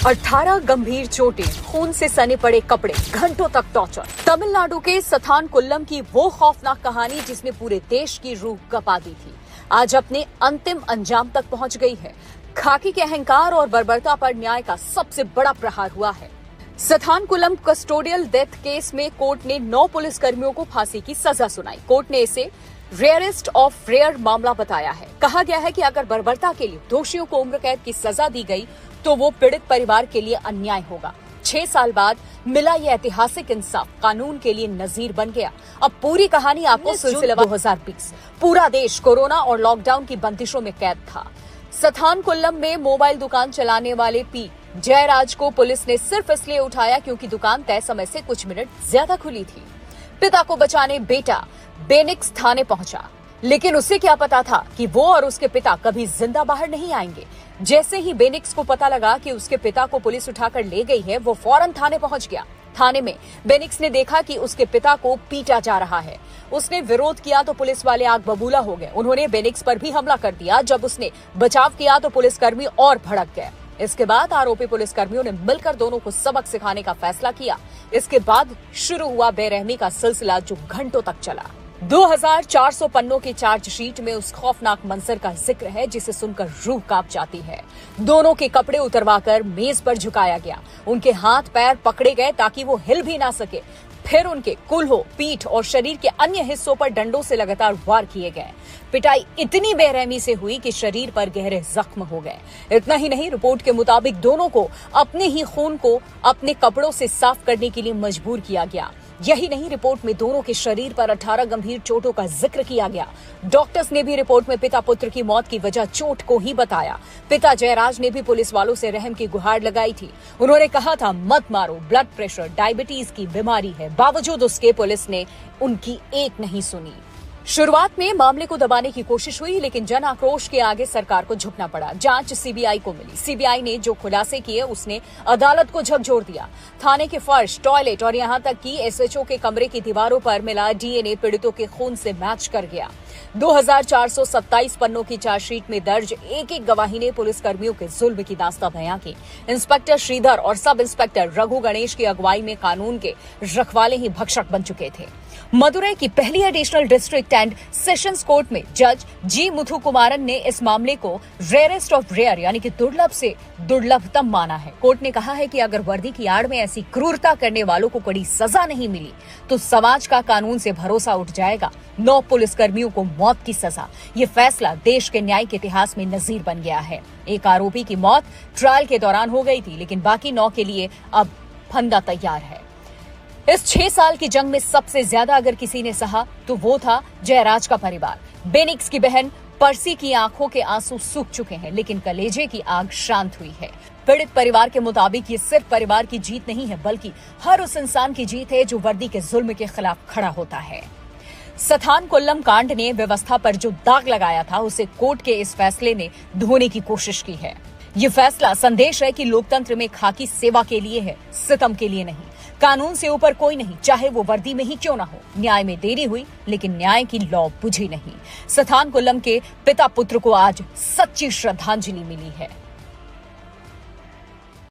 18 गंभीर चोटें, खून से सने पड़े कपड़े, घंटों तक टॉर्चर। तमिलनाडु के सथानकुल्लम की वो खौफनाक कहानी जिसने पूरे देश की रूह कपा दी थी, आज अपने अंतिम अंजाम तक पहुंच गई है। खाकी के अहंकार और बर्बरता पर न्याय का सबसे बड़ा प्रहार हुआ है। सथानकुल्लम कस्टोडियल डेथ केस में कोर्ट ने 9 पुलिसकर्मियों को फांसी की सजा सुनाई। कोर्ट ने इसे रेयरेस्ट ऑफ रेयर मामला बताया है। कहा गया है कि अगर बर्बरता के लिए दोषियों को उम्र कैद की सजा दी गई तो वो पीड़ित परिवार के लिए अन्याय होगा। 6 साल बाद मिला ये ऐतिहासिक इंसाफ कानून के लिए नजीर बन गया। अब पूरी कहानी आपको सिलसिला 2020 पूरा देश कोरोना और लॉकडाउन की बंदिशों में कैद था। सथानकुल्लम में मोबाइल दुकान चलाने वाले पी जयराज को पुलिस ने सिर्फ इसलिए उठाया क्योंकि दुकान तय समय से कुछ मिनट ज्यादा खुली थी। पिता को बचाने बेटा बेनिक्स थाने पहुंचा, लेकिन उसे क्या पता था कि वो और उसके पिता कभी जिंदा बाहर नहीं आएंगे। जैसे ही बेनिक्स को पता लगा कि उसके पिता को पुलिस उठाकर ले गई है, वो फौरन थाने पहुंच गया। थाने में बेनिक्स ने देखा कि उसके पिता को पीटा जा रहा है। उसने विरोध किया तो पुलिस वाले आग बबूला हो गए। उन्होंने बेनिक्स पर भी हमला कर दिया। जब उसने बचाव किया तो पुलिसकर्मी और भड़क गए। इसके बाद आरोपी पुलिसकर्मियों ने मिलकर दोनों को सबक सिखाने का फैसला किया। इसके बाद शुरू हुआ बेरहमी का सिलसिला जो घंटों तक चला। 2400 पन्नों की चार्जशीट में उस खौफनाक मंजर का जिक्र है जिसे सुनकर रूह कांप जाती है। दोनों के कपड़े उतरवाकर मेज पर झुकाया गया, उनके हाथ पैर पकड़े गए ताकि वो हिल भी ना सके। फिर उनके कुल्हों, पीठ और शरीर के अन्य हिस्सों पर डंडों से लगातार वार किए गए। पिटाई इतनी बेरहमी से हुई कि शरीर पर गहरे जख्म हो गए। इतना ही नहीं, रिपोर्ट के मुताबिक दोनों को अपने ही खून को अपने कपड़ों से साफ करने के लिए मजबूर किया गया। यही नहीं, रिपोर्ट में दोनों के शरीर पर 18 गंभीर चोटों का जिक्र किया गया। डॉक्टर्स ने भी रिपोर्ट में पिता पुत्र की मौत की वजह चोट को ही बताया। पिता जयराज ने भी पुलिस वालों से रहम की गुहार लगाई थी। उन्होंने कहा था, मत मारो, ब्लड प्रेशर, डायबिटीज की बीमारी है। बावजूद उसके पुलिस ने उनकी एक नहीं सुनी। शुरुआत में मामले को दबाने की कोशिश हुई, लेकिन जन आक्रोश के आगे सरकार को झुकना पड़ा। जांच सीबीआई को मिली। सीबीआई ने जो खुलासे किए उसने अदालत को झकझोर दिया। थाने के फर्श, टॉयलेट और यहां तक कि एसएचओ के कमरे की दीवारों पर मिला डीएनए पीड़ितों के खून से मैच कर गया। 2427 पन्नों की चार्जशीट में दर्ज एक एक गवाही ने पुलिसकर्मियों के जुल्म की दास्तां बयां की। इंस्पेक्टर श्रीधर और सब इंस्पेक्टर रघु गणेश की अगुवाई में कानून के रखवाले ही भक्षक बन चुके थे। मदुरई की पहली additional district and sessions court में जज जी मुथुकुमारन ने इस मामले को रेयरेस्ट ऑफ रेयर यानी कि दुर्लभ से दुर्लभतम माना है। कोर्ट ने कहा है कि अगर वर्दी की आड़ में ऐसी क्रूरता करने वालों को कड़ी सजा नहीं मिली तो समाज का कानून से भरोसा उठ जाएगा। 9 पुलिसकर्मियों को मौत की सजा। ये फैसला देश के न्यायिक इतिहास में नजीर बन गया है। एक आरोपी की मौत ट्रायल के दौरान हो गई थी, लेकिन बाकी 9 के लिए अब फंदा तैयार है। इस 6 साल की जंग में सबसे ज्यादा अगर किसी ने सहा तो वो था जयराज का परिवार। बेनिक्स की बहन पर्सी की आंखों के आंसू सूख चुके हैं, लेकिन कलेजे की आग शांत हुई है। पीड़ित परिवार के मुताबिक ये सिर्फ परिवार की जीत नहीं है, बल्कि हर उस इंसान की जीत है जो वर्दी के जुल्म के खिलाफ खड़ा होता है। सथानकुल्लम कांड ने व्यवस्था पर जो दाग लगाया था उसे कोर्ट के इस फैसले ने धोने की कोशिश की है। ये फैसला संदेश है कि लोकतंत्र में खाकी सेवा के लिए है, सितम के लिए नहीं। कानून से ऊपर कोई नहीं, चाहे वो वर्दी में ही क्यों ना हो। न्याय में देरी हुई, लेकिन न्याय की लौ बुझी नहीं। सथानकुल्लम के पिता पुत्र को आज सच्ची श्रद्धांजलि मिली है।